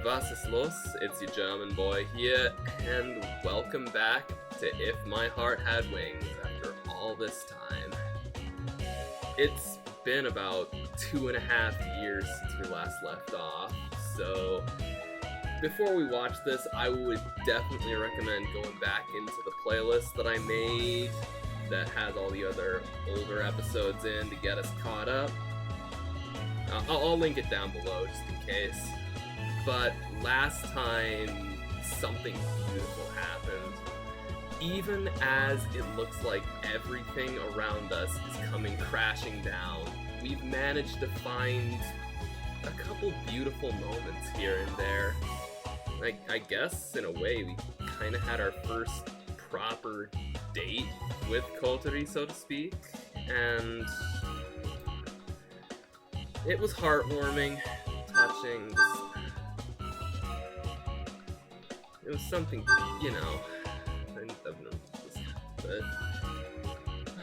Was ist los? It's your German boy here, and welcome back to If My Heart Had Wings after all this time. It's been about 2.5 years since we last left off, so before we watch this, I would definitely recommend going back into the playlist that I made that has all the other older episodes in to get us caught up. I'll link it down below just in case. But last time, something beautiful happened. Even as it looks like everything around us is coming crashing down, we've managed to find a couple beautiful moments here and there. I guess, in a way, we kind of had our first proper date with Kotori, so to speak, and it was heartwarming, touching. It was something, you know, but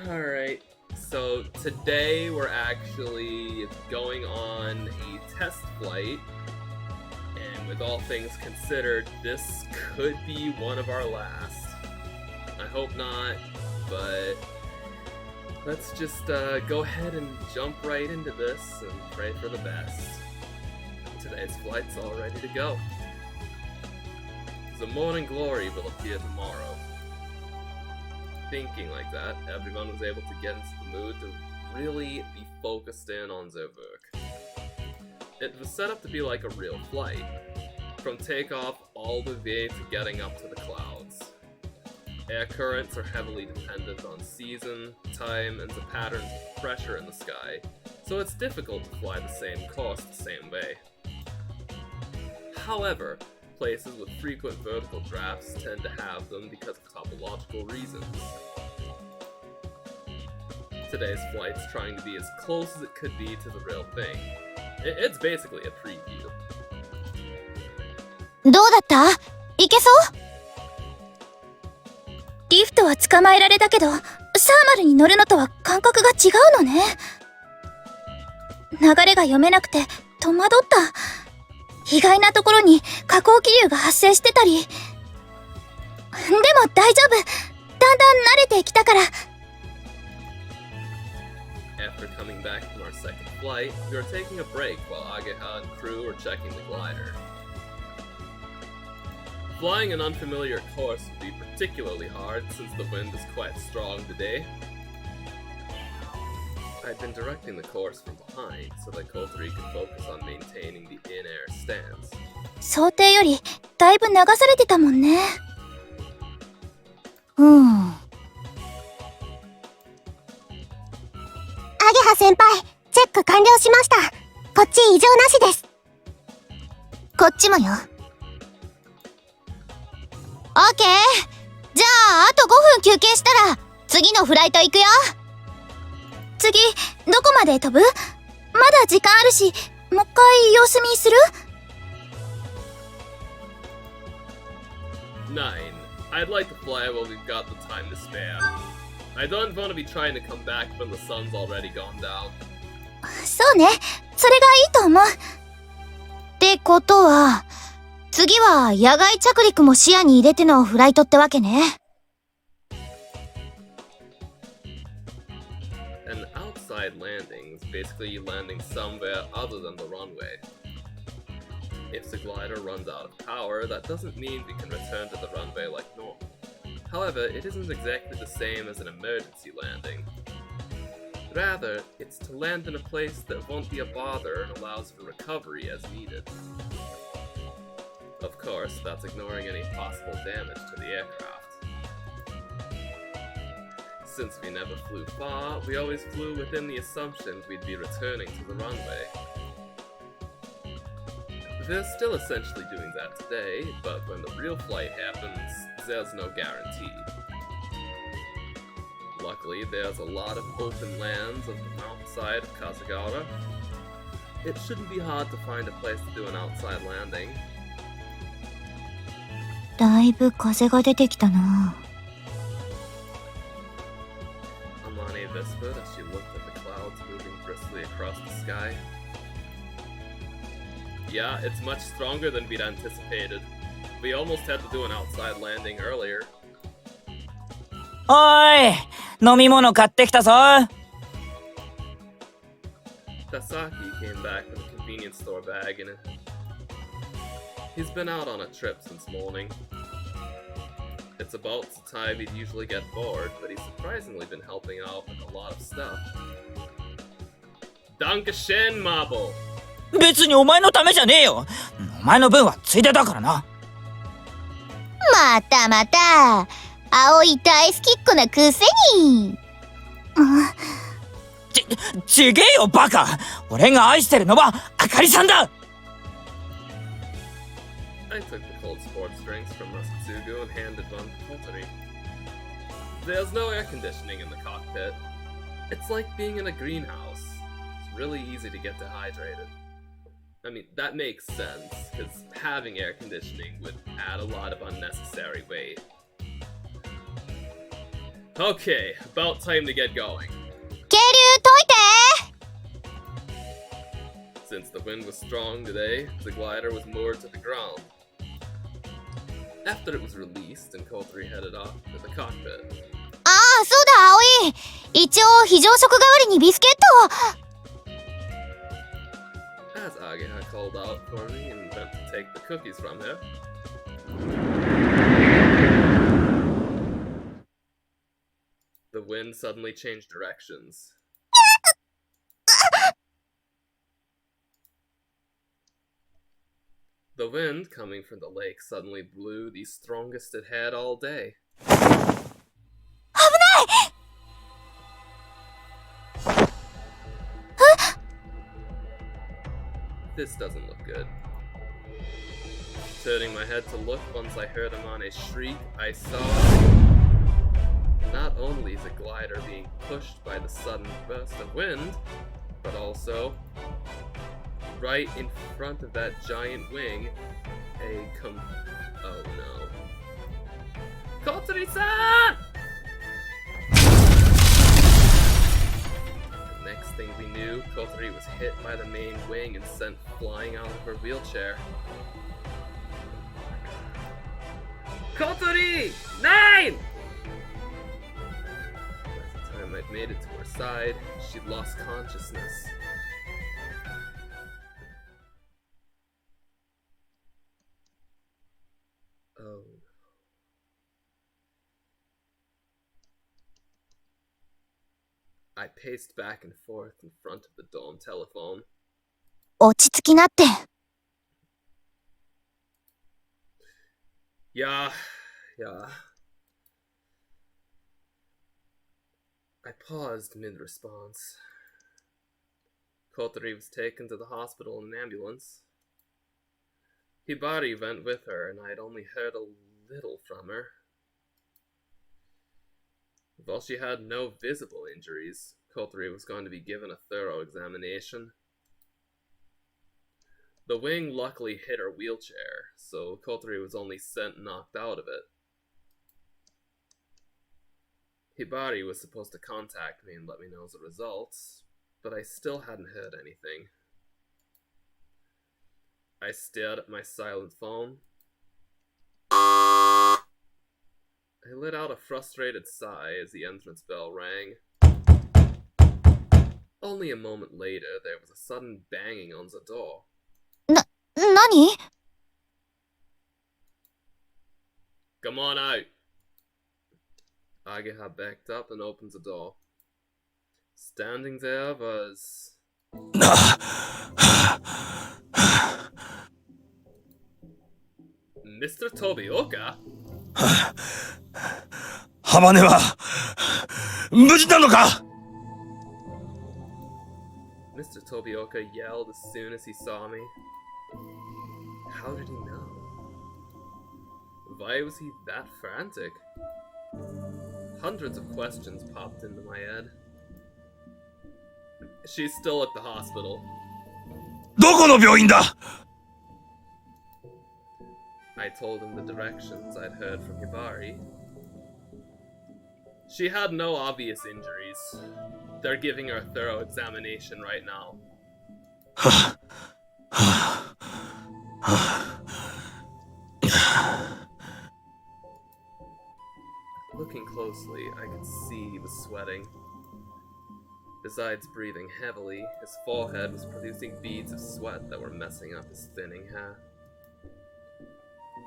alright, so today we're actually going on a test flight, and with all things considered, this could be one of our last. I hope not, but let's just go ahead and jump right into this and pray for the best. Today's flight's all ready to go. The morning glory will appear tomorrow. Thinking like that, everyone was able to get into the mood to really be focused in on their work. It was set up to be like a real flight, from takeoff all the way to getting up to the clouds. Air currents are heavily dependent on season, time, and the patterns of pressure in the sky, so it's difficult to fly the same course the same way. However, places with frequent vertical drafts tend to have them because of topological reasons. Today's flight's trying to be as close as it could be to the real thing. It's basically a preview. どうだった？いけそう？リフトは捕まえられたけど、サーマルに乗るのとは感覚が違うのね。流れが読めなくて戸惑った。意外なところに下降気流が発生してたり。でも大丈夫。だんだん慣れてきたから。After coming back from our second flight, we were taking a break while Ageha and crew were checking the glider. Flying an unfamiliar course would be particularly hard since the wind is quite strong today. I'd been directing the course from behind so that Kotori could focus on maintaining the in-air stance. 想定よりだいぶ流されてたもんね。アゲハ先輩、チェック完了しました。こっち異常なしです。こっちもよ。オッケー。じゃああと5分休憩したら次のフライト行くよ。次、どこまで飛ぶ？まだ時間あるし、もう一回様子見する？ 9. I'd like to fly while we've got the time to spare. I don't want to be trying to come back when the sun's already gone down. そうね、それがいいと思う。ってことは、次は野外着陸も視野に入れてのフライトってわけね。An outside landing is basically landing somewhere other than the runway. If the glider runs out of power, that doesn't mean we can return to the runway like normal. However, it isn't exactly the same as an emergency landing. Rather, it's to land in a place that won't be a bother and allows for recovery as needed. Of course, that's ignoring any possible damage to the aircraft. Since we never flew far, we always flew within the assumption we'd be returning to the runway. They're still essentially doing that today, but when the real flight happens, there's no guarantee. Luckily, there's a lot of open lands on the mountainside of Kasagawa. It shouldn't be hard to find a place to do an outside landing. だいぶ風が出てきたな。Amane whispered as she looked at the clouds moving briskly across the sky. Yeah, it's much stronger than we'd anticipated. We almost had to do an outside landing earlier. おーい、飲み物買ってきたぞ。 Tasaki came back with a convenience store bag in it. He's been out on a trip since morning. It's about the time he'd usually get bored, but he's surprisingly been helping out with a lot of stuff. Dankeschön, Mabo! 別にお前のためじゃねえよ。お前の分はついでだからな。またまた。葵大好きっ子なくせに。ちげえよバカ。俺が愛してるのはあかりさんだ。 I took the cold sports drinks from Masatsugu and handed one to Kotori. There's no air conditioning in the cockpit. It's like being in a greenhouse. It's really easy to get dehydrated. I mean, that makes sense, because having air conditioning would add a lot of unnecessary weight. Okay, about time to get going. 渓流解いて。 Since the wind was strong today, the glider was moored to the ground. After it was released and Kotori headed off to the cockpit. ああ、そうだ葵。一応非常食代わりにビスケット。 As Ageha called out for me and went to take the cookies from her, the wind suddenly changed directions. The wind coming from the lake suddenly blew the strongest it had all day. 危ない。 This doesn't look good. Turning my head to look, once I heard Amane shriek, I saw not only the glider being pushed by the sudden burst of wind, but also, right in front of that giant wing, oh no. Kotori-san! Next thing we knew, Kotori was hit by the main wing and sent flying out of her wheelchair. Kotori! 9! By the time I'd made it to her side, she'd lost consciousness. Oh. I paced back and forth in front of the dome telephone. 落ち着きなって。 Yeah. I paused mid-response. Kotori was taken to the hospital in an ambulance. Hibari went with her, and I'd only heard a little from her. While she had no visible injuries, Kotori was going to be given a thorough examination. The wing luckily hit her wheelchair, so Kotori was only sent knocked out of it. Hibari was supposed to contact me and let me know the results, but I still hadn't heard anything. I stared at my silent phone. I let out a frustrated sigh as the entrance bell rang. Only a moment later, there was a sudden banging on the door. 何? Come on out! Ageha backed up and opened the door. Standing there was... Mr. Tobioka? ハバネは無事なのか? Mr. Tobioka yelled as soon as he saw me. How did he know? Why was he that frantic? Hundreds of questions popped into my head. She's still at the hospital. どこの病院だ? I told him the directions I'd heard from Hibari. She had no obvious injuries. They're giving her a thorough examination right now. Looking closely, I could see he was sweating. Besides breathing heavily, his forehead was producing beads of sweat that were messing up his thinning hair.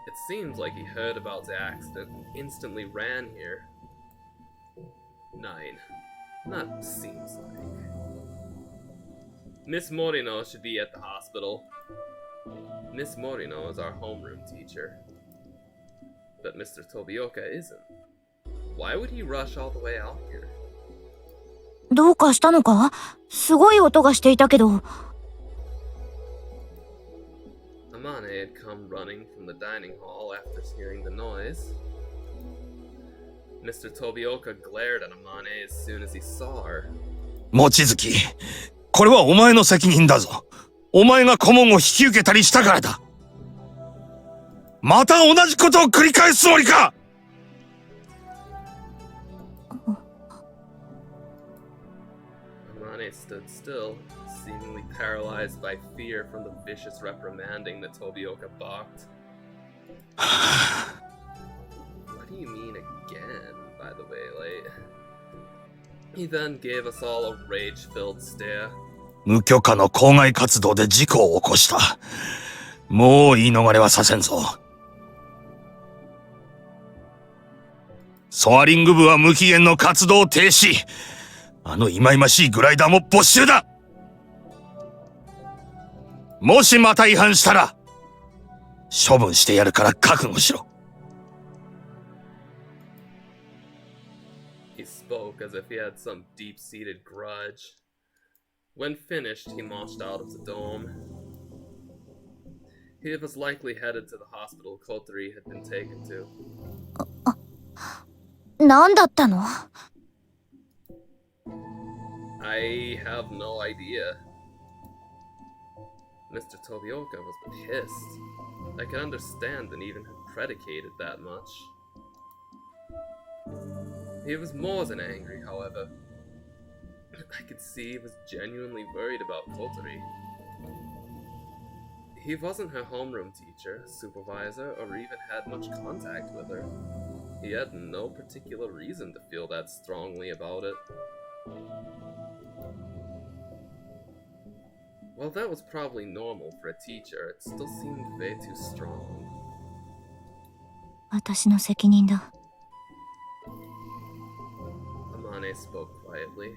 It seemed like he heard about the accident and instantly ran here. 9. That seems like. Miss Morino should be at the hospital. Miss Morino is our homeroom teacher. But Mr. Tobioka isn't. Why would he rush all the way out here? どうかしたのか？すごい音がしていたけど。Amane had come running from the dining hall after hearing the noise. Mr. Tobioka glared at Amane as soon as he saw her. 望月、これはお前の責任だぞ。お前が顧問を引き受けたりしたからだ。また同じことを繰り返すつもりかAmane stood still, seemingly paralyzed by fear from the vicious reprimanding that Tobioka barked. What do you mean again, by the way, Late? He then gave us all a rage-filled stare. 無許可の校外活動で事故を起こした。もう言い逃れはさせんぞ。ソアリング部は無期限の活動停止。あの忌々しいグライダーも没収だ。もしまた違反したら、処分してやるから覚悟しろ。He spoke as if he had some deep-seated grudge. When finished, he marched out of the dome. He was likely headed to the hospital Kotori had been taken to. なんだったの？ I have no idea. Mr. Tobioka was pissed. I could understand and even have predicated that much. He was more than angry, however. I could see he was genuinely worried about Kotori. He wasn't her homeroom teacher, supervisor, or even had much contact with her. He had no particular reason to feel that strongly about it. While that was probably normal for a teacher, it still seemed way too strong. 私の責任だ。Amane spoke quietly.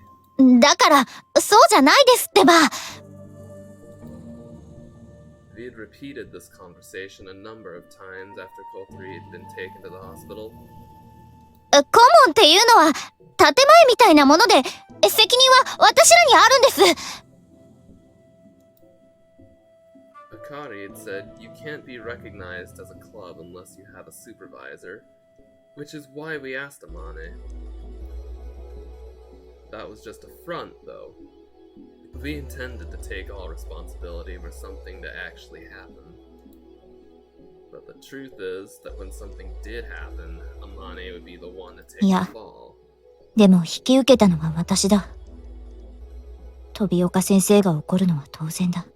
だから、そうじゃないですってば。We had repeated this conversation a number of times after Kotori had been taken to the hospital. 顧問っていうのは、建前みたいなもので、責任は私らにあるんです。Akari had said you can't be recognized as a club unless you have a supervisor, which is why we asked Amane. That was just a front, though. We intended to take all responsibility for something to actually happen. But the truth is that when something did happen, Amane would be the one to take the fall. でも引き受けたのは私だ。飛岡先生が怒るのは当然だ。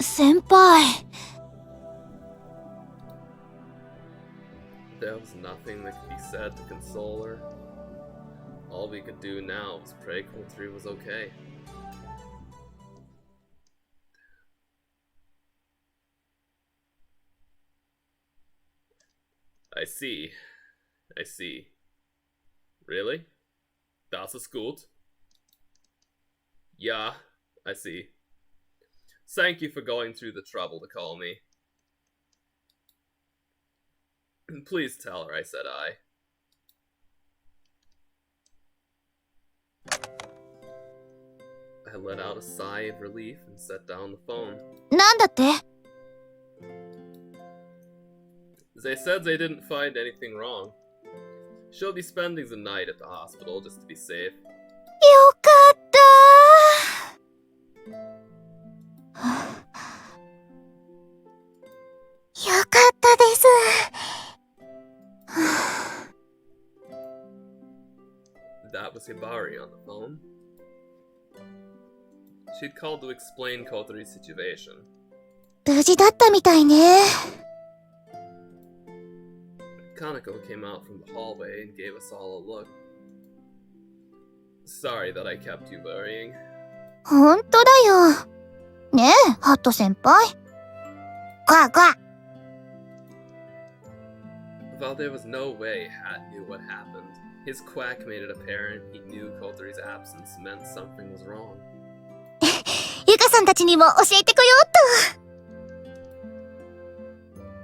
先輩。There was nothing that could be said to console her. All we could do now was pray Kotori was okay. I see. I see. Really? Das ist gut. Yeah, I see. Thank you for going through the trouble to call me. Please tell her I said I. I let out a sigh of relief and set down the phone. なんだって？ They said they didn't find anything wrong. She'll be spending the night at the hospital just to be safe. よかった。よかったです。That was Hibari on the phone. She'd called to explain Kotori's situation. 無事だったみたいね。Kaneko came out from the hallway and gave us all a look. Sorry that I kept you worrying. ほんとだよ。ねえ、ハット先輩。こわこわ。While there was no way Hat knew what happened, his quack made it apparent he knew Koteri's absence meant something was wrong. ゆかさんたちにも教えてこようっ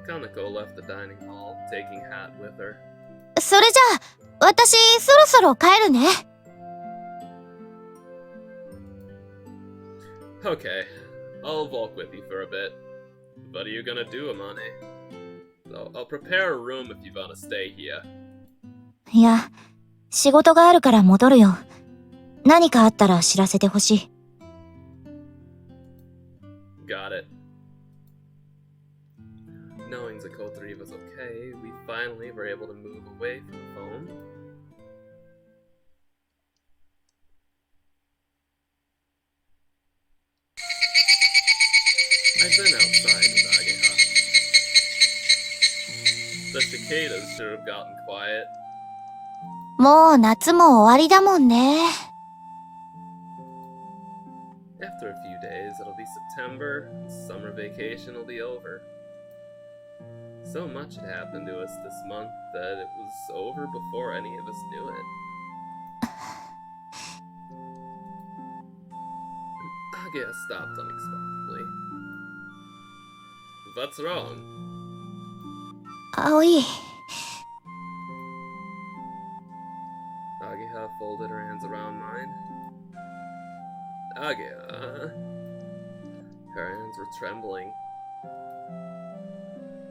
と。Kaneko left the dining hall, taking Hat with her. それじゃあ、私そろそろ帰るね。Okay, I'll walk with you for a bit. What are you gonna do, Amane? I'll prepare a room if you wanna stay here. いや、仕事があるから戻るよ。何かあったら知らせてほしい。Got it. Knowing Zakotari was okay, we finally were able to move away from the phone. I've been outside with Ageha. The cicadas should have gotten quiet. もう夏も終わりだもんね。After a few days, it'll be September, and summer vacation will be over. So much had happened to us this month that it was over before any of us knew it. Agea stopped unexpectedly. What's wrong? 葵。Agea folded her hands around mine. Agea. Her hands were trembling.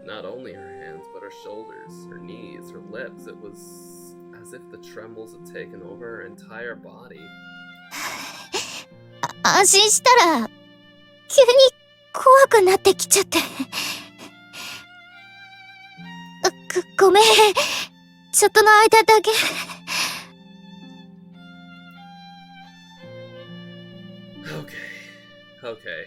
Not only her hands, but her shoulders, her knees, her lips. It was as if the trembles had taken over her entire body. 安心したら、急に怖くなってきちゃって。ごめん。ちょっとの間だけ。Okay.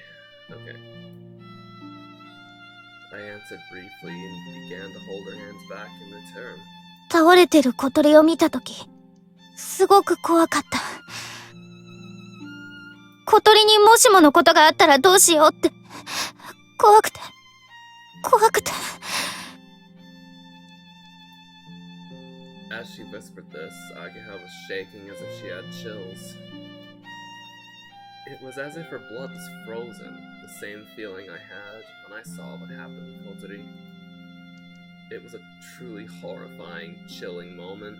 I answered briefly and began to hold her hands back in return. 倒れてる小鳥を見たとき、すごく怖かった。小鳥にもしものことがあったらどうしようって。怖くて。As she whispered this, Ageha was shaking as if she had chills. It was as if her blood was frozen, the same feeling I had when I saw what happened to Kotori. It was a truly horrifying, chilling moment.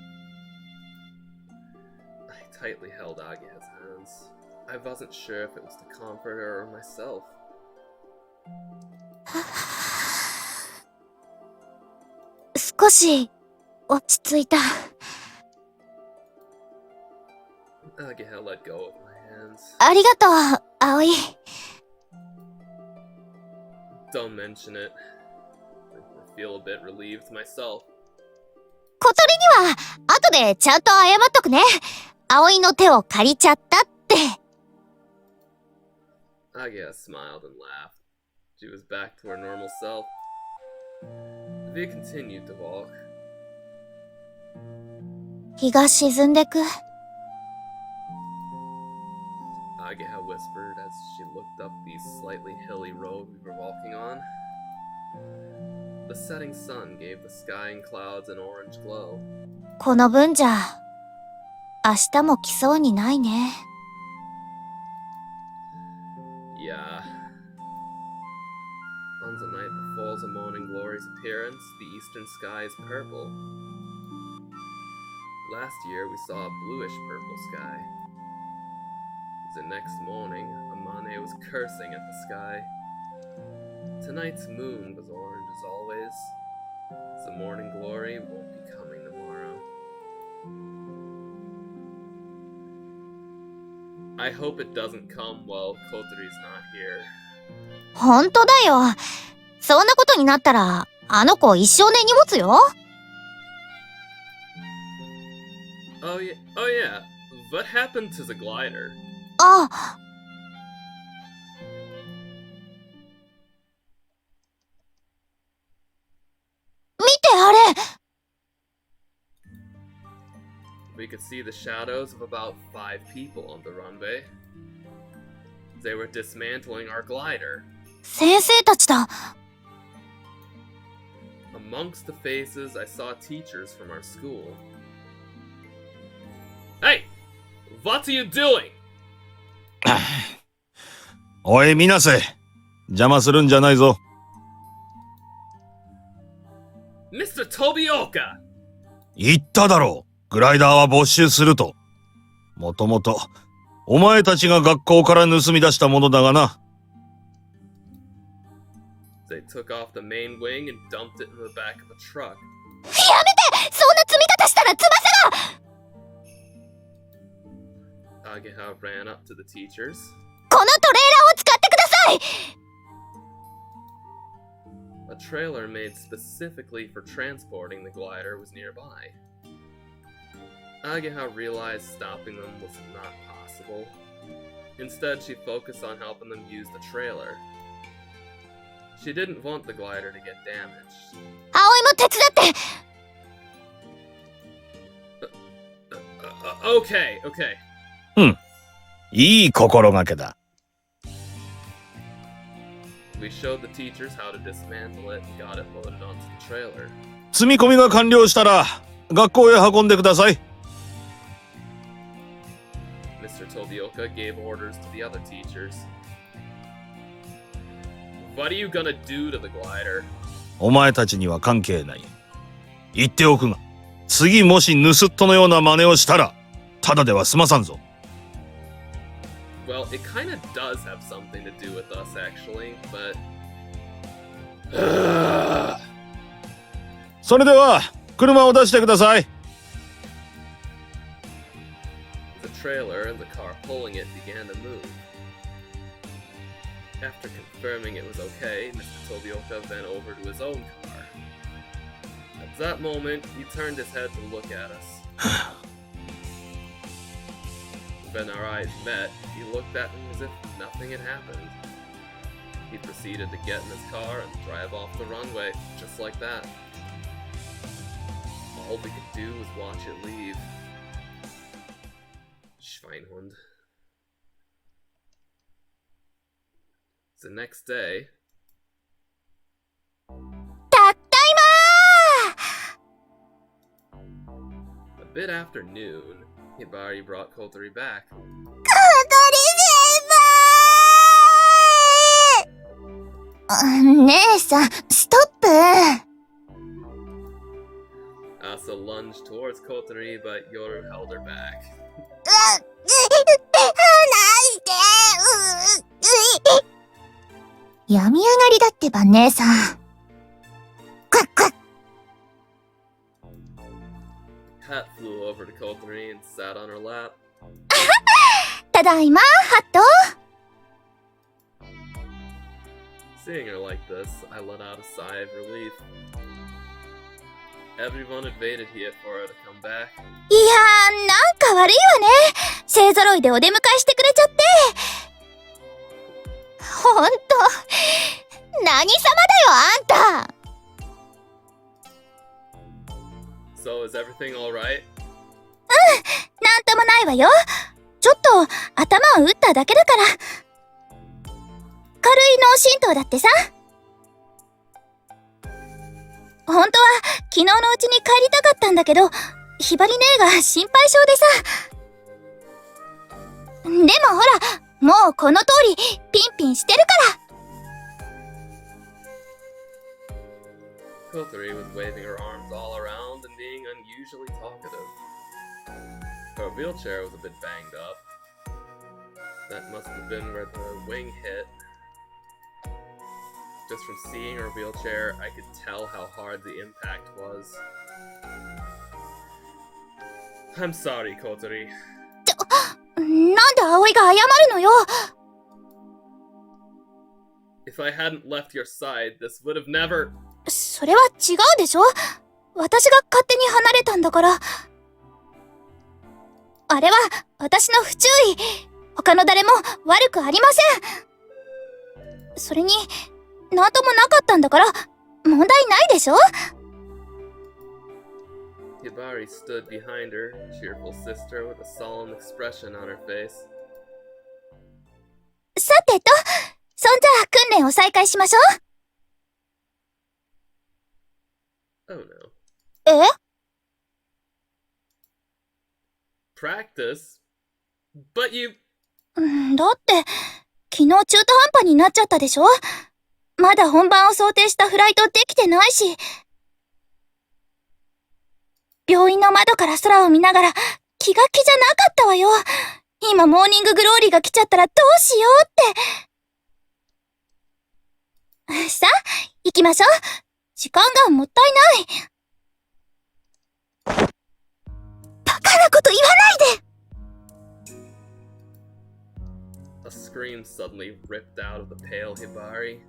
I tightly held Ageha's hands. I wasn't sure if it was to comfort her or myself. 少し落ち着いた。Ageha let go of my hands. ありがとう、葵。Don't mention it. I feel a bit relieved myself. 小鳥には後でちゃんと謝っとくね。葵の手を借りちゃったって。Ageha smiled and laughed. She was back to her normal self. They continued to walk. 日が沈んでく。Ageha whispered as she looked up the slightly hilly road we were walking on. The setting sun gave the sky and clouds an orange glow. この分じゃ、明日も来そうにないね。Yeah. On the night before the morning glory's appearance, the eastern sky is purple. Last year we saw a bluish purple sky. The next morning, Amane was cursing at the sky. Tonight's moon was orange as always. The morning glory won't be coming tomorrow. I hope it doesn't come while Kotori's not here. ほんとだよ。そんなことになったら、あの子一生根に持つよ。Oh yeah. What happened to the glider? あ、we could see the shadows of about 5 people on the runway. They were dismantling our glider. 先生たちだ。Amongst the faces, I saw teachers from our school. Hey! What are you doing? おい、みなせ。邪魔するんじゃないぞ。Mr. Tobioka! 言っただろう。グライダーは没収すると。もともと、お前たちが学校から盗み出したものだがな。They took off the main wing and dumped it in the back of a truck. やめて！そんな積み方したら翼が！ Ageha ran up to the teachers. このトレーラーを使ってください！ A trailer made specifically for transporting the glider was nearby. Ageha realized stopping them was not possible. Instead, she focused on helping them use the trailer. She didn't want the glider to get damaged. 葵も手伝って！ Okay. いい心がけだ。We showed the teachers how to dismantle it and got it loaded onto the trailer. 積み込みが完了したら、学校へ運んでください。Mr. Tobioka gave orders to the other teachers. What are you gonna do to the glider? お前たちには関係ない。言っておくが、次もし盗っ人のような真似をしたら、ただでは済まさんぞ。Well, it kinda does have something to do with us, actually, but... それでは、車を出してください。The trailer and the car pulling it began to move. After confirming it was okay, Mr. Tobioka bent over to his own car. At that moment, he turned his head to look at us. When our eyes met, he looked at me as if nothing had happened. He proceeded to get in his car and drive off the runway, just like that. All we could do was watch it leave. Schweinhund. The next day... たったいまー！ A bit after noon, Hibari brought Kotori back. 小鳥先輩！姉さん、ストップ！ Asa lunged towards Kotori, but Yoru held her back. 病み上がりだってば、姉さん。クックッ Hat flew over to Kotori and sat on her lap. ただいま、ハット。 Seeing her like this, I let out a sigh of relief. Everyone had waited here for her to come back. いやー、なんか悪いわね。勢揃いでお出迎えしてくれちゃって。ほんと、何様だよ、あんた。So, is everything alright? なんともないわよ。ちょっと頭を打っただけだから。軽い脳震盪だってさ。本当は昨日のうちに帰りたかったんだけど、ひばり姉が心配性でさ。でもほら、もうこの通りピンピンしてるから。Kotori was waving her arms all around and being unusually talkative. Her wheelchair was a bit banged up. That must have been where the wing hit. Just from seeing her wheelchair, I could tell how hard the impact was. I'm sorry, Kotori. なんで葵が謝るのよ。If I hadn't left your side, this would have never... それは違うでしょ。私が勝手に離れたんだから。あれは私の不注意。他の誰も悪くありません。それに、なんともなかったんだから問題ないでしょ。Hibari stood behind her cheerful sister with a solemn expression on her face. さてと、そんじゃあ訓練を再開しましょう。 Oh no. え？ Practice? But you... だって、昨日中途半端になっちゃったでしょ？まだ本番を想定したフライトできてないし。病院の窓から空を見ながら気が気じゃなかったわよ。今モーニンググローリーが来ちゃったらどうしようって。さあ、行きましょう。時間がもったいない。バカなこと言わないで。A scream suddenly ripped out of the pale Hibari.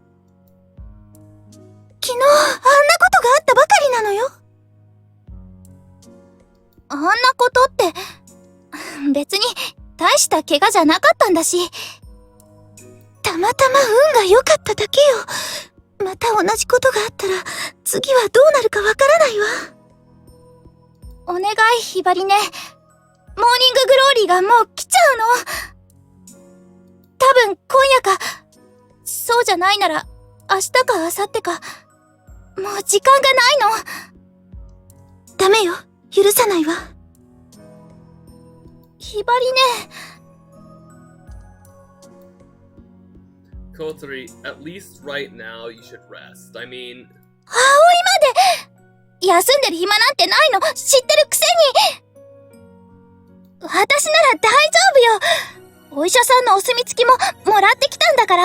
昨日あんなことがあったばかりなのよ。あんなことって別に大した怪我じゃなかったんだし、たまたま運が良かっただけよ。また同じことがあったら次はどうなるかわからないわ。お願いひばりね、モーニンググローリーがもう来ちゃうの。多分今夜か、そうじゃないなら明日か明後日か。もう時間がないの。ダメよ、許さないわ。ひばりね。Kotori, at least right now you should rest. I mean... 葵まで休んでる暇なんてないの知ってるくせに。私なら大丈夫よ。お医者さんのお墨付きももらってきたんだから。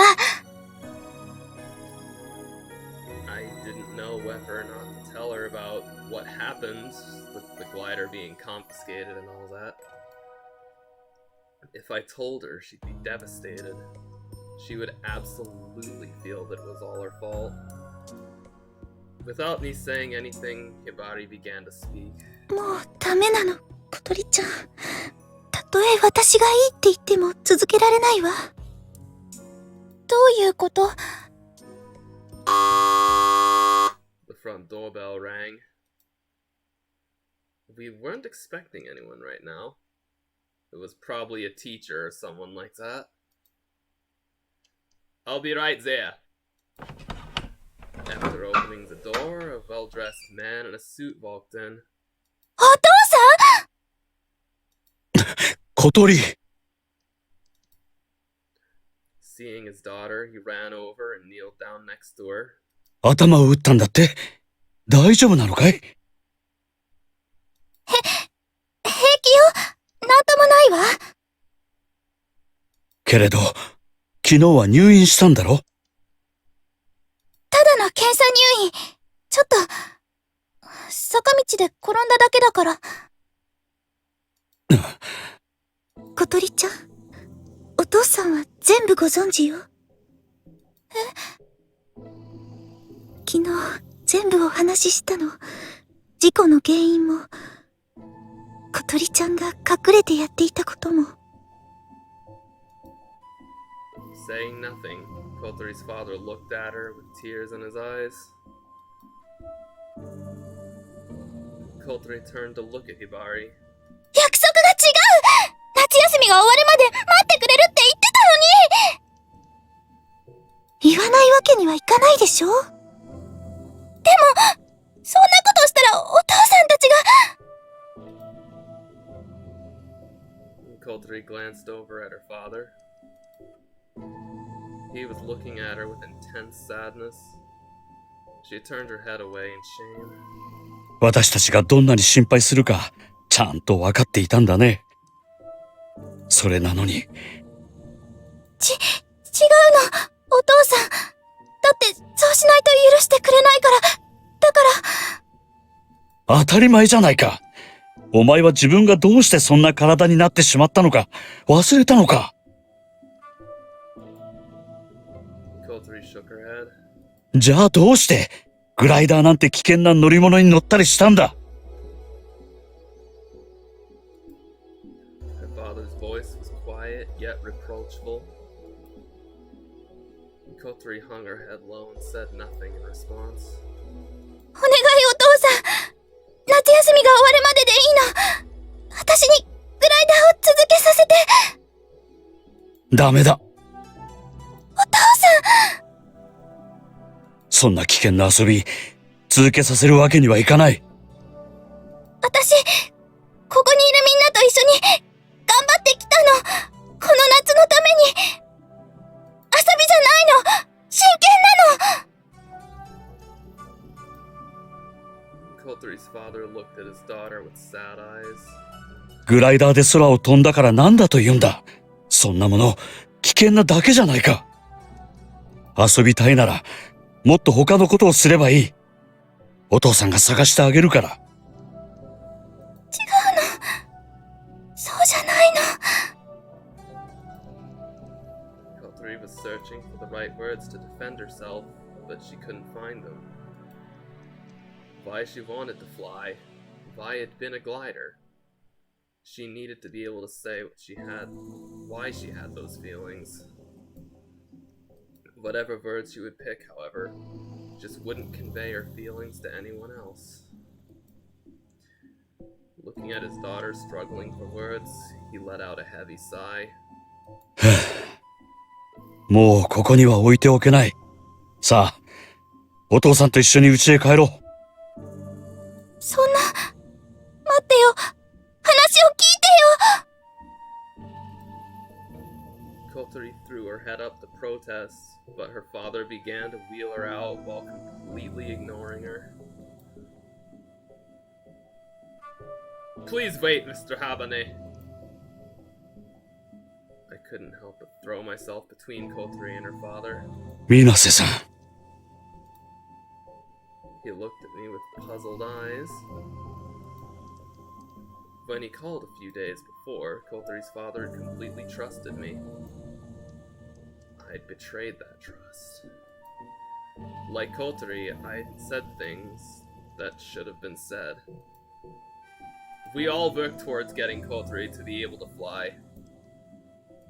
I didn't know whether or not to tell her about what happened with the glider being confiscated and all that. If I told her, she'd be devastated. She would absolutely feel that it was all her fault. Without me saying anything, Hibari began to speak. もうダメなの、小鳥ちゃん。たとえ私がいいって言っても続けられないわ。どういうこと？ The front doorbell rang. We weren't expecting anyone right now. It was probably a teacher or someone like that. I'll be right there. After opening the door, a well-dressed man in a suit walked in. お父さん？小鳥。Seeing his daughter, he ran over and kneeled down next to her. 頭を打ったんだって？大丈夫なのかい？平気よ。なんともないわ。けれど、昨日は入院したんだろ？ただの検査入院。ちょっと、坂道で転んだだけだから。小鳥ちゃん、お父さんは全部ご存知よ。昨日、全部お話ししたの。事故の原因も、小鳥ちゃんが隠れてやっていたことも。Saying nothing, Kotori's father looked at her with tears in his eyes. Kotori turned to look at Hibari. 約束が違う！夏休みが終わるまで待ってくれるって言ってたのに！言わないわけにはいかないでしょ？でも、そんなことしたらお父さんたちが。Kotori glanced over at her father. He was looking at her with intense sadness. She turned her head away in shame. 私たちがどんなに心配するか、ちゃんと分かっていたんだね。それなのに。違うの、お父さん。だって、そうしないと許してくれないから。だから。当たり前じゃないか。お前は自分がどうしてそんな体になってしまったのか、忘れたのか。じゃあどうして、グライダーなんて危険な乗り物に乗ったりしたんだ。Her father's voice was quiet yet reproachful. Kotori hung her head low and said nothing in response. お願いお父さん。夏休みが終わるダメだ。お父さん。そんな危険な遊び、続けさせるわけにはいかない。私、ここにいるみんなと一緒に頑張ってきたの。この夏のために。遊びじゃないの。真剣なの。Koteri's father looked at his daughter with sad eyes. グライダーで空を飛んだからなんだと言うんだ。そんなもの、危険なだけじゃないか。遊びたいなら、もっと他のことをすればいい。お父さんが探してあげるから。違うの。そうじゃないの。Kotori was searching for the right words to defend herself, but she couldn't find them. Why she wanted to fly, why had been a glider. She needed to be able to say what she had, why she had those feelings. Whatever words she would pick, however, just wouldn't convey her feelings to anyone else. Looking at his daughter struggling for words, he let out a heavy sigh. もうここには置いておけない。さあ、お父さんと一緒に家へ帰ろう。そんな、待ってよ。話を聞いてよ。Kotori threw her head up to protest, but her father began to wheel her out while completely ignoring her. Please wait, Mr. Habane. I couldn't help but throw myself between Kotori and her father. 水瀬さん。He looked at me with puzzled eyes. When he called a few days before, Koteri's father had completely trusted me. I'd betrayed that trust. Like Kotori, I'd said things that should have been said. We all worked towards getting Kotori to be able to fly.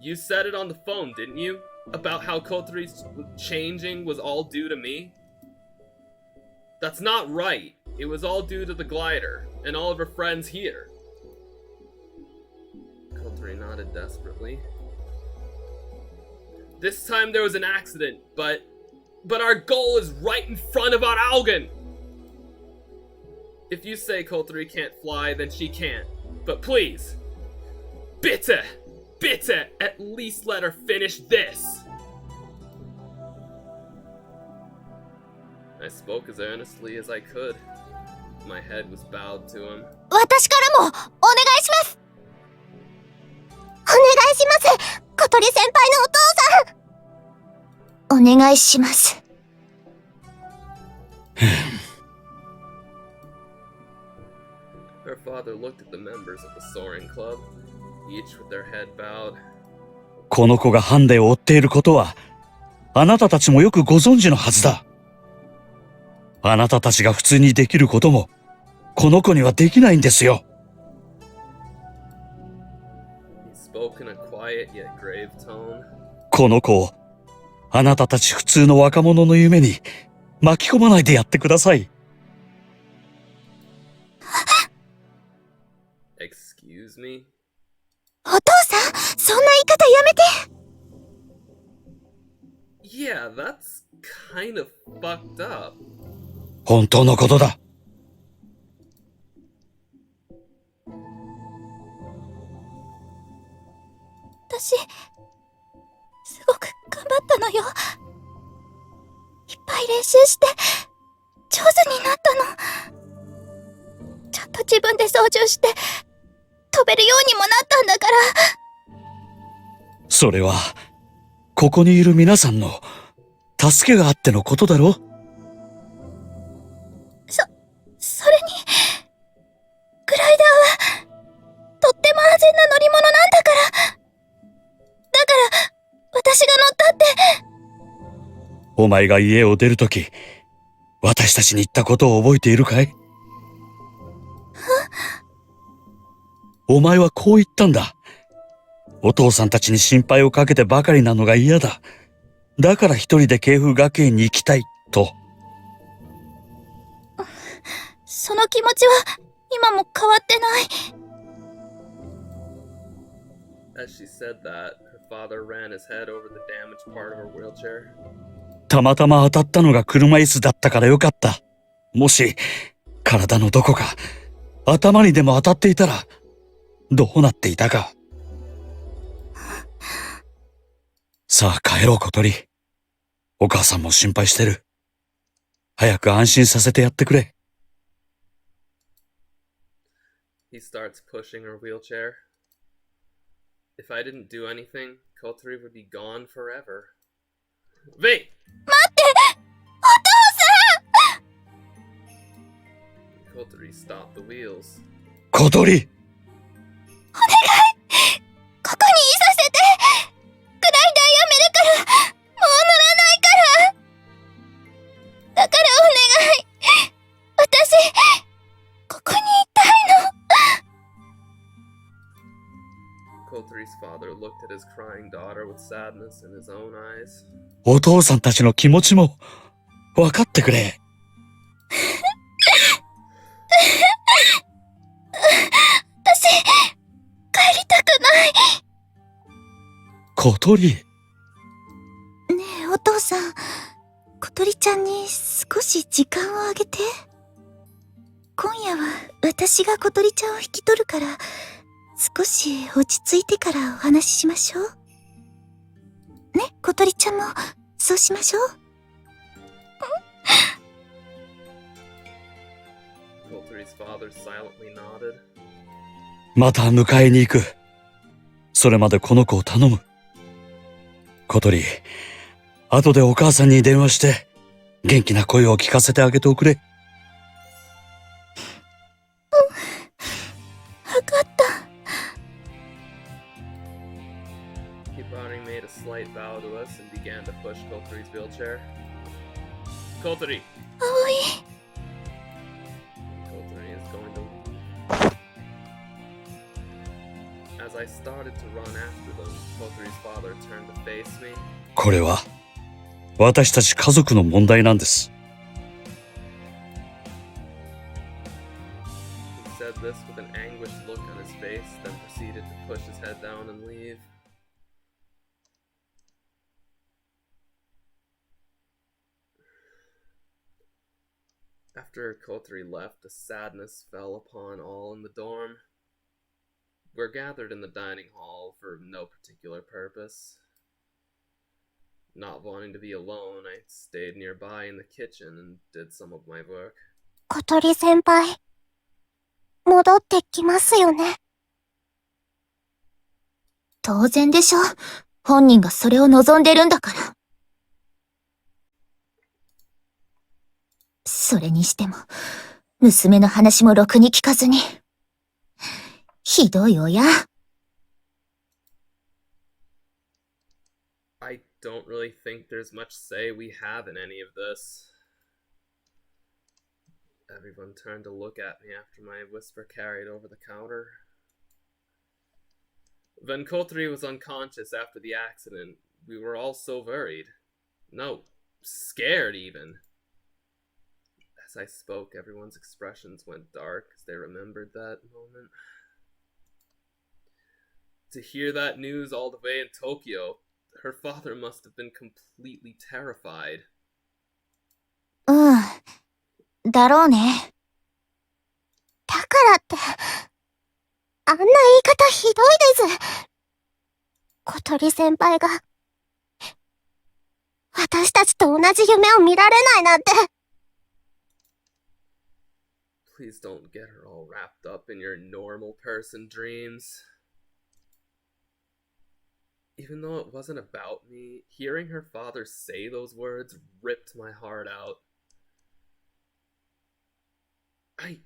You said it on the phone, didn't you? About how Kotori's changing was all due to me? That's not right. It was all due to the glider and all of her friends here. Kotori nodded desperately. This time there was an accident, but our goal is right in front of our Augen. If you say Kotori can't fly, then she can't. But please, bitte, at least let her finish this. I spoke as earnestly as I could. My head was bowed to him. 私からも、お願いします。お願いします。小鳥先輩のお父さん。お願いします。Her father looked at the members of the soaring club, each with their head bowed. この子がハンデを追っていることは、あなたたちもよくご存知のはずだ。あなたたちが普通にできることも、この子にはできないんですよ。He spoke in a quiet yet grave tone. この子を、あなたたち普通の若者の夢に巻き込まないでやってください。Excuse me? お父さん、そんな言い方やめて。Yeah, that's kind of fucked up. 本当のことだ。私、すごく頑張ったのよ。いっぱい練習して、上手になったの。ちゃんと自分で操縦して、飛べるようにもなったんだから。それは、ここにいる皆さんの助けがあってのことだろ？それに、グライダーは、とっても安全な乗り物なんだから。だから、私が乗ったって。お前が家を出るとき、私たちに言ったことを覚えているかい？お前はこう言ったんだ。お父さんたちに心配をかけてばかりなのが嫌だ。だから一人で慶風学園に行きたい、と。その気持ちは今も変わってない。As she said that, her father ran his head over the damaged part of her wheelchair. たまたま当たったのが車椅子だったからよかった。もし、体のどこか、頭にでも当たっていたら、どうなっていたか。さあ帰ろう小鳥。お母さんも心配してる。早く安心させてやってくれ。He starts pushing her wheelchair. If I didn't do anything, Kotori would be gone forever. Wait! 待って！お父さん！ Kotori stopped the wheels. 小鳥！お願い！ここにいさせて！グライダーやめるから！もう乗らないから！だからお願い！私、ここにいたいの！ Kotori's father looked at his crying daughter with sadness in his own eyes. お父さんたちの気持ちも分かってくれ。私、帰りたくない。小鳥。ねえ、お父さん、小鳥ちゃんに少し時間をあげて。今夜は私が小鳥ちゃんを引き取るから、少し落ち着いてからお話ししましょう。ね、小鳥ちゃんもそうしましょう。Kotori's father silently nodded. また迎えに行く。それまでこの子を頼む。小鳥、後でお母さんに電話して、元気な声を聞かせてあげておくれ。わかった。Hibari made a slight bow to us and began to push Kotori's wheelchair. Kotori! 葵。Kotori is going to... As I started to run after them, Kotori's father turned to face me. これは、私たち家族の問題なんです。He said this with an anguished look on his face, then proceeded to push his head down and leave. After Kotori left, a sadness fell upon all in the dorm. We're gathered in the dining hall for no particular purpose. Not wanting to be alone, I stayed nearby in the kitchen and did some of my work. 小鳥先輩、戻ってきますよね。当然でしょ。本人がそれを望んでるんだから。それにしても、娘の話もろくに聞かずに。ひどい親。I don't really think there's much say we have in any of this. Everyone turned to look at me after my whisper carried over the counter. When Kotori was unconscious after the accident, we were all so worried. No, scared even. As I spoke, everyone's expressions went dark as they remembered that moment. To hear that news all the way in Tokyo, her father must have been completely terrified. うん。だろうね。だからって、あんな言い方ひどいです。小鳥先輩が、私たちと同じ夢を見られないなんて。Please don't get her all wrapped up in your normal person dreams. Even though it wasn't about me, hearing her father say those words ripped my heart out. I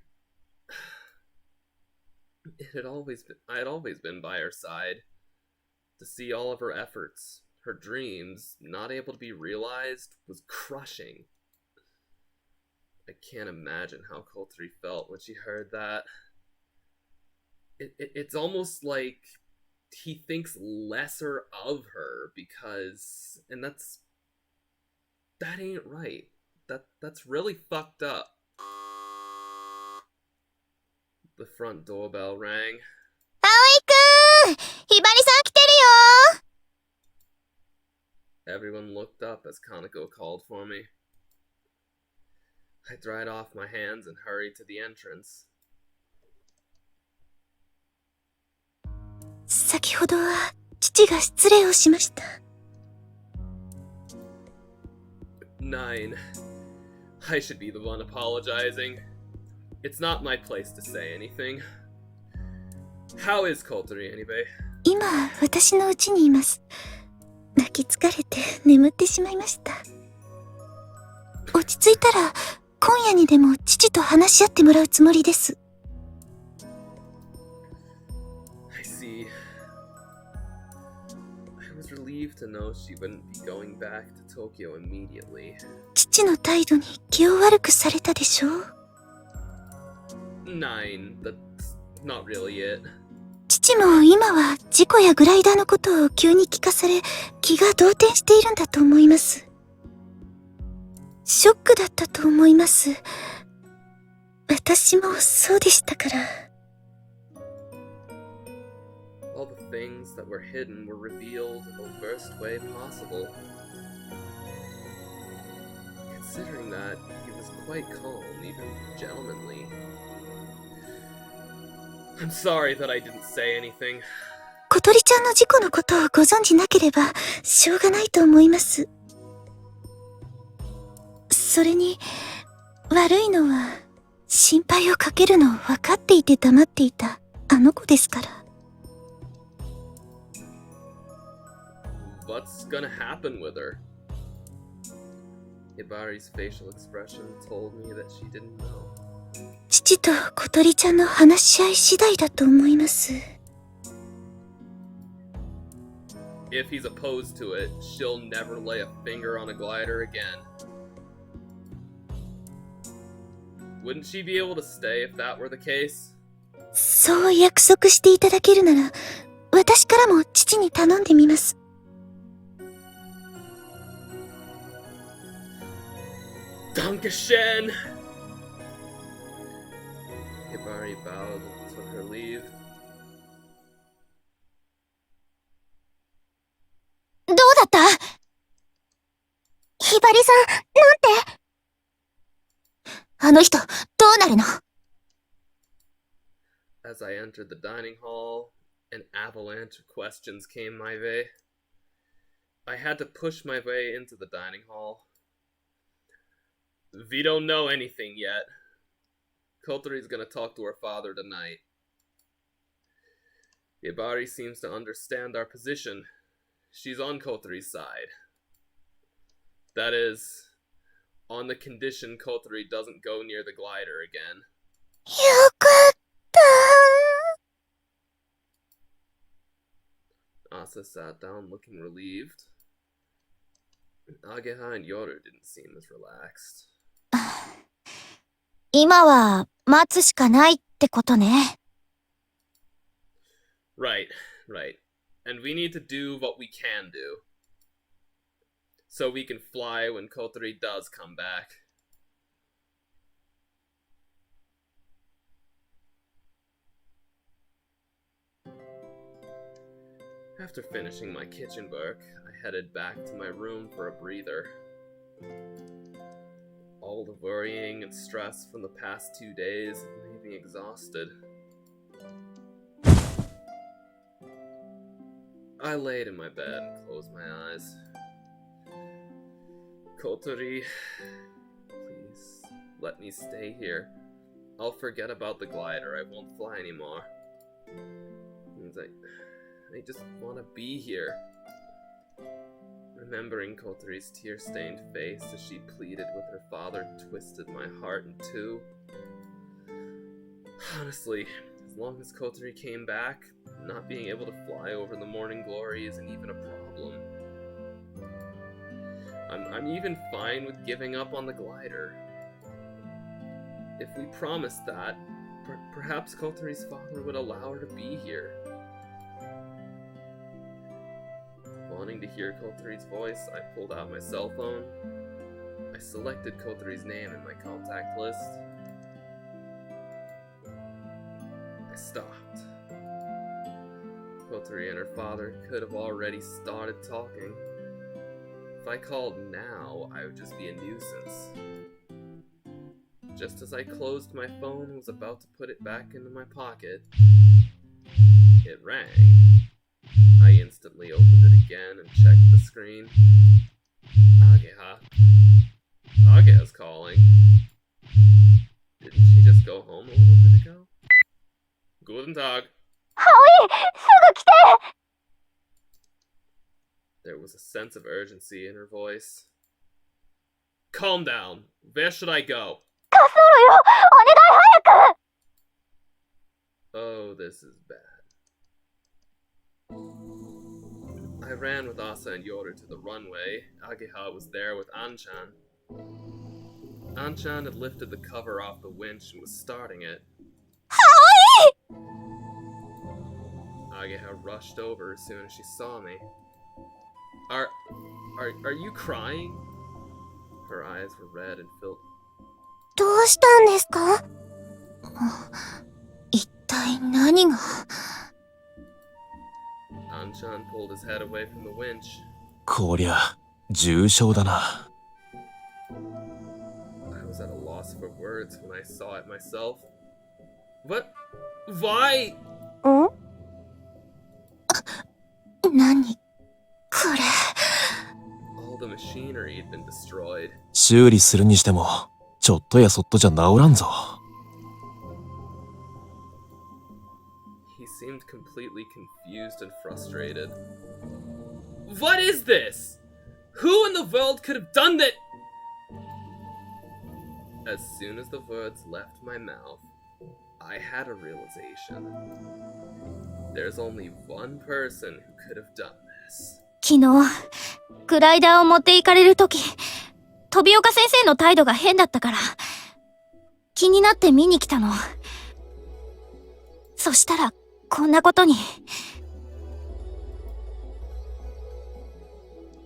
had always been by her side. To see all of her efforts, her dreams, not able to be realized, was crushing. I can't imagine how Kotori felt when she heard that. It's almost like he thinks lesser of her because, and that ain't right. That's really fucked up. The front doorbell rang. 葵くんひばりさん来てるよ Everyone looked up as Kaneko called for me. I dried off my hands and hurried to the entrance. 先ほどは父が失礼をしました。Nine. I should be the one apologizing. It's not my place to say anything. How is Kotori anyway? 今、私の家にいます。泣き疲れて眠ってしまいました。落ち着いたら、今夜にでも父と話し合ってもらうつもりです。I see. I was relieved to know she wouldn't be going back to Tokyo immediately. 父の態度に気を悪くされたでしょう。Nine. That's not really it. 父も今は事故やグライダーのことを急に聞かされ、気が動転しているんだと思います。ショックだったと思います。私もそうでしたから。All the things that were hidden were revealed in the worst way possible. Considering that, he was quite calm, even gentlemanly. I'm sorry that I didn't say anything. 小鳥ちゃんの事故のことをご存じなければしょうがないと思います。それに悪いのは心配をかけるのを分かっていて黙っていたあの子ですから。What's gonna happen with her? Hibari's facial expression told me that she didn't know. 父と小鳥ちゃんの話し合い次第だと思います。If he's opposed to it, she'll never lay a finger on a glider again. Wouldn't she be able to stay if that were the case? そう約束していただけるなら、私からも父に頼んでみます。Dankeschön! Hibari bowed and took her leave. どうだった？ひばりさん、なんて？あの人、どうなるの？ As I entered the dining hall, an avalanche of questions came my way. I had to push my way into the dining hall. We don't know anything yet. Kotori's gonna talk to her father tonight. Hibari seems to understand our position. She's on Kotori's side. That is, on the condition Kotori doesn't go near the glider again. よかった。 Asa sat down looking relieved. Ageha and Yoru didn't seem as relaxed. 今は待つしかないってことね。Right. And we need to do what we can do. So we can fly when Kotori does come back. After finishing my kitchen work, I headed back to my room for a breather. All the worrying and stress from the past 2 days made me exhausted. I laid in my bed and closed my eyes. Kotori, please, let me stay here. I'll forget about the glider. I won't fly anymore. I just want to be here. Remembering Kotori's tear-stained face as she pleaded with her father twisted my heart in two. Honestly, as long as Kotori came back, not being able to fly over the morning glory isn't even a problem. I'm even fine with giving up on the glider. If we promised that, perhaps Kotori's father would allow her to be here. Wanting to hear Kotori's voice, I pulled out my cell phone. I selected Kotori's name in my contact list. I stopped. Kotori and her father could have already started talking. If I called now, I would just be a nuisance. Just as I closed my phone and was about to put it back into my pocket, it rang. I instantly opened it again and checked the screen. Ageha. Ageha's calling. Didn't she just go home a little bit ago? Guten Tag. There was a sense of urgency in her voice. Calm down. Where should I go? Oh, this is bad. I ran with Asa and Yoru to the runway. Ageha was there with Anchan. Anchan had lifted the cover off the winch and was starting it. Ageha rushed over as soon as she saw me. Are you crying? Her eyes were red and filled. どうしたんですか？一体何が？ Anchan pulled his head away from the winch. こりゃ重傷だな。I was at a loss for words when I saw it myself. What? Why? 何これ？ All the machinery had been destroyed. 修理するにしてもちょっとやそっとじゃ治らんぞ。He seemed completely confused and frustrated. What is this? Who in the world could have done that? As soon as the words left my mouth, I had a realization. There's only one person who could have done this. 昨日、グライダーを持って行かれるとき、飛岡先生の態度が変だったから、気になって見に来たの。そしたら、こんなことに。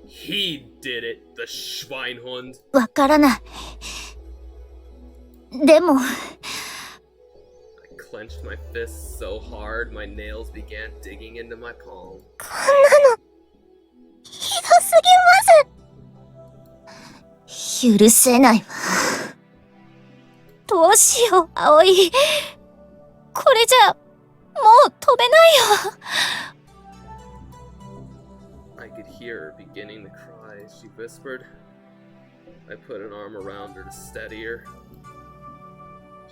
He did it, the Schweinhund. わからない。でも、I clenched my fists so hard my nails began digging into my palm. こんなの、ひどすぎます。許せないわ。どうしよう、葵。これじゃ、もう飛べないよ。I could hear her beginning to cry as she whispered. I put an arm around her to steady her.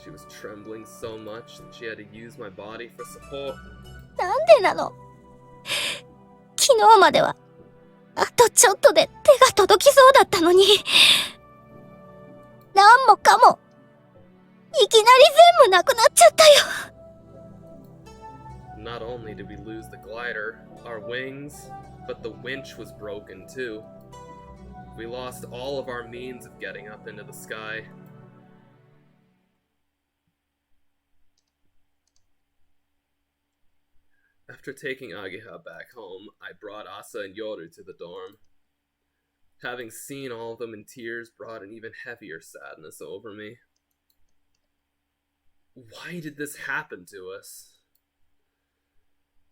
She was trembling so much that she had to use my body for support. なんでなの？昨日までは、あとちょっとで手が届きそうだったのに。なんもかも、いきなり全部なくなっちゃったよ。Not only did we lose the glider, our wings, but the winch was broken too. We lost all of our means of getting up into the sky. After taking Ageha back home, I brought Asa and Yoru to the dorm. Having seen all of them in tears brought an even heavier sadness over me. Why did this happen to us?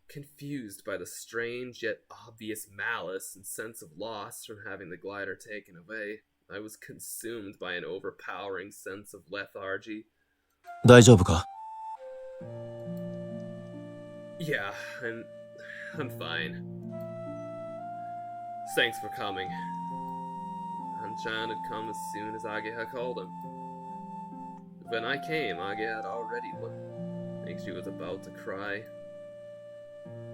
Confused by the strange yet obvious malice and sense of loss from having the glider taken away, I was consumed by an overpowering sense of lethargy. 大丈夫か？ Yeah, I'm fine. Thanks for coming. Anchan had come as soon as Ageha called him. When I came, Ageha had already looked like she was about to cry.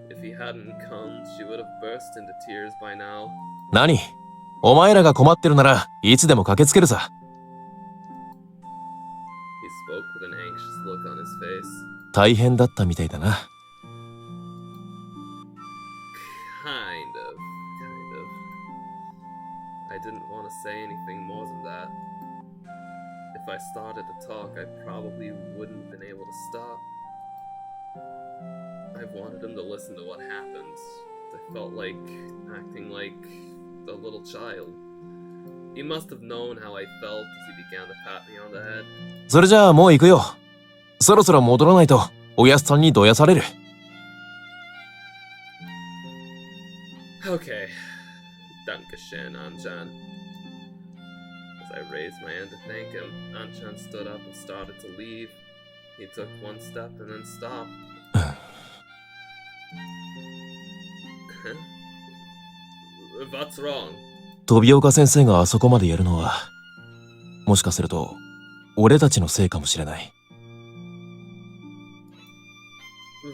If he hadn't come, she would have burst into tears by now. 何？お前らが困ってるならいつでも駆けつけるさ。He spoke with an anxious look on his face. 大変だったみたいだな。Kind of. I didn't want to say anything more than that. If I started to talk, I probably wouldn't have been able to stop. I wanted him to listen to what happened. I felt like acting like a little child. He must have known how I felt as he began to pat me on the head. それじゃあもう行くよ。そろそろ戻らないとおやすさんにどやされる。Shin, Anchan. As I raised my hand to thank him, Anchan stood up and started to leave. He took one step and then stopped. What's wrong? 飛岡先生があそこまでやるのは、もしかすると、俺たちのせいかもしれない。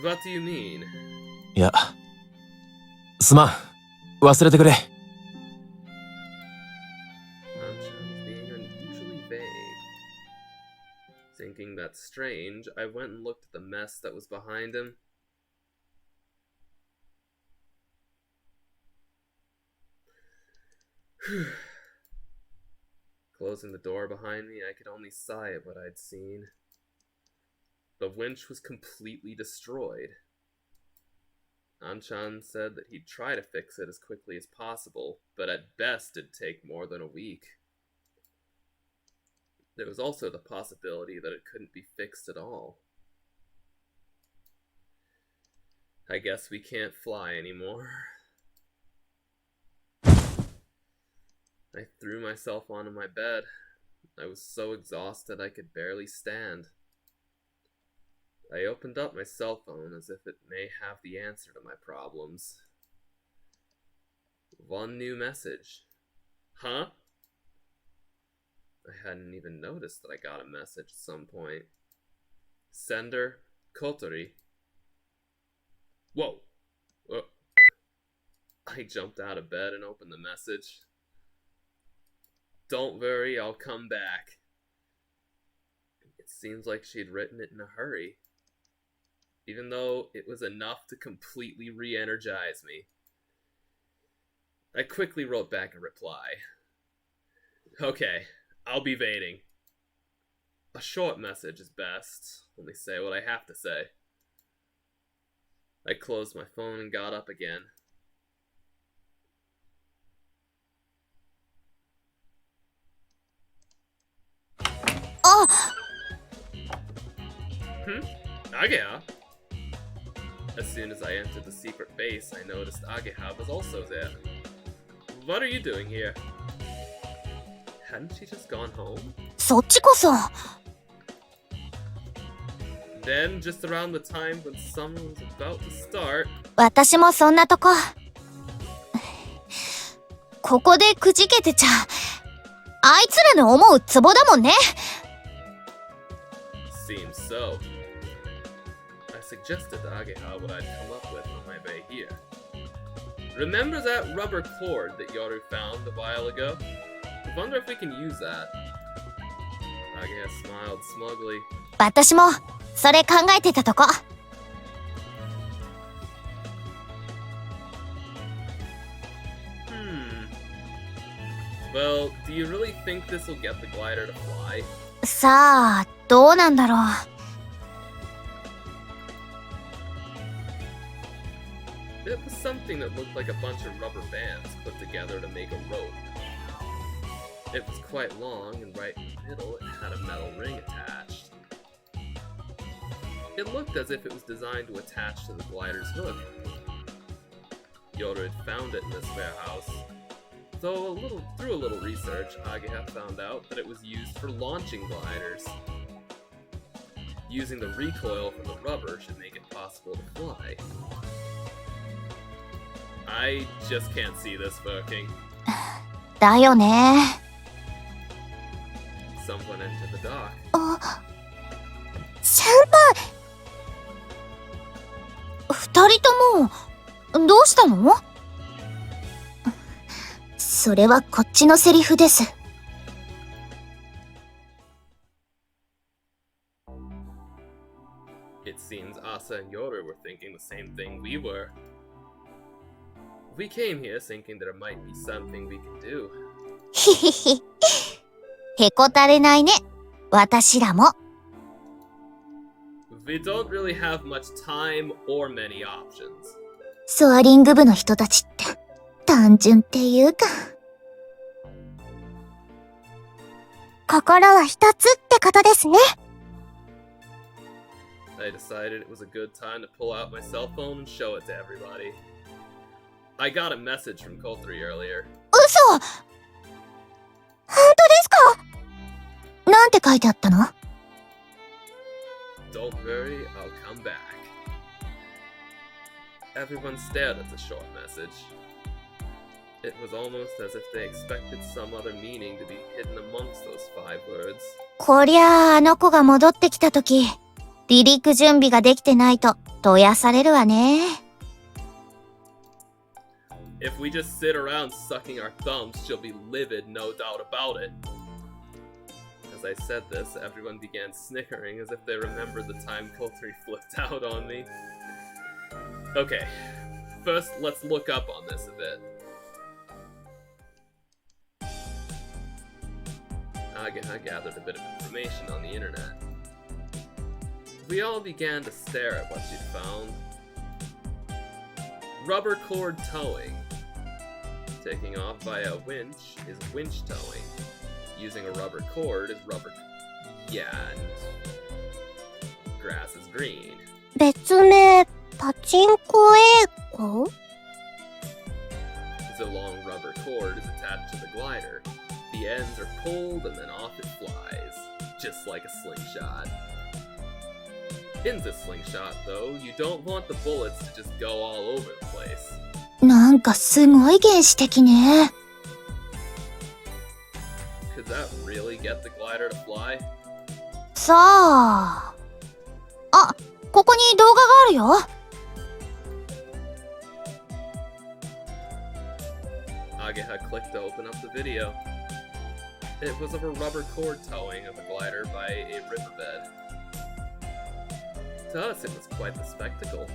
What do you mean? いや、すまん。忘れてくれ。Anchan was being unusually vague. Thinking that's strange, I went and looked at the mess that was behind him. Closing the door behind me, I could only sigh at what I'd seen. The winch was completely destroyed. Anchan said that he'd try to fix it as quickly as possible, but at best it'd take more than a week. There was also the possibility that it couldn't be fixed at all. I guess we can't fly anymore. I threw myself onto my bed. I was so exhausted I could barely stand. I opened up my cell phone as if it may have the answer to my problems. One new message. Huh? I hadn't even noticed that I got a message at some point. Sender, Kotori. Whoa! I jumped out of bed and opened the message. Don't worry, I'll come back. It seems like she'd written it in a hurry, even though it was enough to completely re-energize me. I quickly wrote back a reply. Okay, I'll be waiting. A short message is best. Only say what I have to say. I closed my phone and got up again. Ageha? As soon as I entered the secret base, I noticed Ageha was also there. What are you doing here? Hadn't she just gone home? そっちこそ。 Then, just around the time when summer was about to start... 私もそんなとこ。ここでくじけてちゃ、あいつらの思うツボだもんね。Seems so. I suggested to Ageha what I'd come up with on my way here. Remember that rubber cord that Yoru found a while ago? I wonder if we can use that. Ageha smiled smugly. 私もそれ考えてたとこ。Well, do you really think this will get the glider to fly? さあ、どうなんだろう。It was something that looked like a bunch of rubber bands put together to make a rope. It was quite long, and right in the middle it had a metal ring attached. It looked as if it was designed to attach to the glider's hook. Yoda had found it in this warehouse. Though through a little research, Ageha found out that it was used for launching gliders. Using the recoil from the rubber should make it possible to fly. I just can't see this working. だよね。 Someone entered the dock. 先輩。二人ともどうしたの？それはこっちのセリフです。It seems Asa and Yoru were thinking the same thing we were. We came here thinking there might be something we could do. ひひひ。へこたれないね。私らも。We don't really have much time or many options. ソアリング部の人たちって単純っていうか。心は一つってことですね。I decided it was a good time to pull out my cell phone and show it to everybody. I got a message from Kotori earlier. 嘘！本当ですか？なんて書いてあったの？ Don't worry, I'll come back. Everyone stared at the short message. It was almost as if they expected some other meaning to be hidden amongst those 5 words. こりゃあ、あの子が戻ってきたとき、離陸準備ができてないと、どやされるわね。If we just sit around sucking our thumbs, she'll be livid, no doubt about it. As I said this, everyone began snickering as if they remembered the time Coulter flipped out on me. Okay, first let's look up on this a bit. I gathered a bit of information on the internet. We all began to stare at what she'd found. Rubber cord towing. Taking off via a winch is winch towing. Using a rubber cord is rubber... Yeah, and... grass is green. 別名、パチンコ英語？ The long rubber cord is attached to the glider. The ends are pulled and then off it flies, just like a slingshot. In the slingshot, though, you don't want the bullets to just go all over the place. なんかすごい原始的ね。Could that really get the glider to fly? さあ。あ、ここに動画があるよ。Ageha clicked to open up the video. It was of a rubber cord towing of a glider by a riverbed. To us, it was quite the spectacle.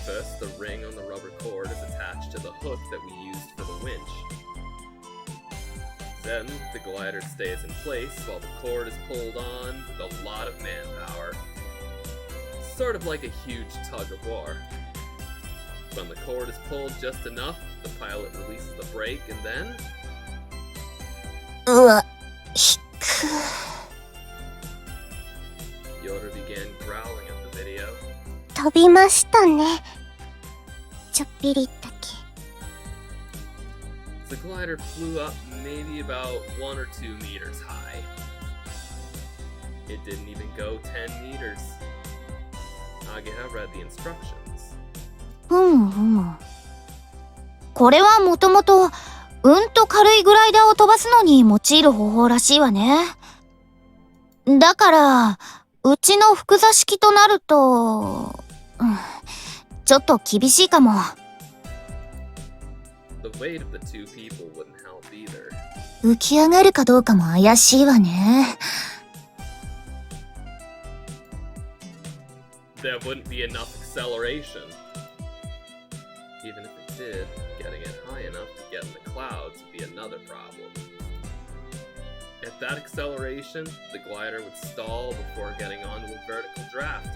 First, the ring on the rubber cord is attached to the hook that we used for the winch. Then, the glider stays in place while the cord is pulled on with a lot of manpower. Sort of like a huge tug of war. When the cord is pulled just enough, the pilot releases the brake and then... うわ、引く。Yoda began growling at the video. 飛びましたね。ちょっぴりだけ。The glider flew up maybe about 1 or 2 meters high. It didn't even go 10 meters. Ageha read the instructions. これはもともと、うんと軽いグライダーを飛ばすのに用いる方法らしいわね。だから、うちの複座式となると、ちょっと厳しいかも。The weight of the 2 people wouldn't help either. 浮き上がるかどうかも怪しいわね。There wouldn't be enough acceleration. Even if it did, getting it high enough to get in the clouds would be another problem. At that acceleration, the glider would stall before getting onto a vertical draft.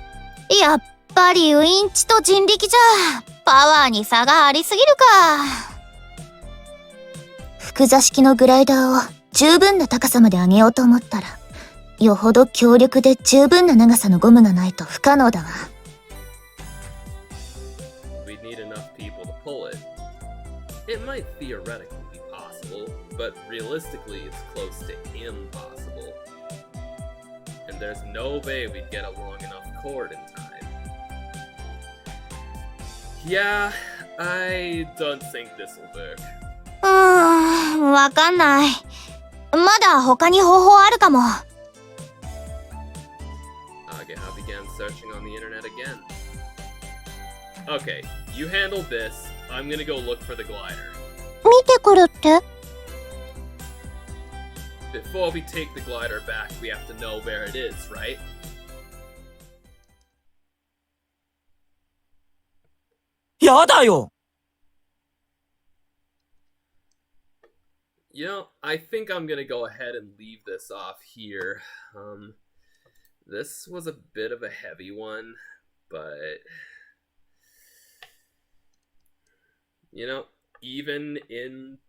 やっぱりウインチと人力じゃ、パワーに差がありすぎるか。複座式のグライダーを十分な高さまで上げようと思ったら、よほど強力で十分な長さのゴムがないと不可能だわ。We'd need enough people to pull it. It might theoretically be possible, but realistically it's close to impossible. And there's no way we'd get a long enough cord in time. Yeah, I don't think this'll work. わかんない。まだ他に方法あるかも。Ageha began searching on the internet again. Okay, you handle this. I'm gonna go look for the glider. 見てくるって？ Before we take the glider back, we have to know where it is, right? やだよ。 You know, I think I'm gonna go ahead and leave this off here. This was a bit of a heavy one, but... You know, even in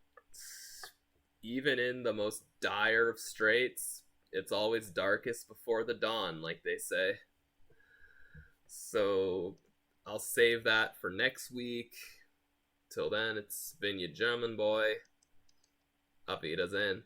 the most dire of straits, it's always darkest before the dawn, like they say. So, I'll save that for next week. Till then, it's been your German boy. Auf Wiedersehen.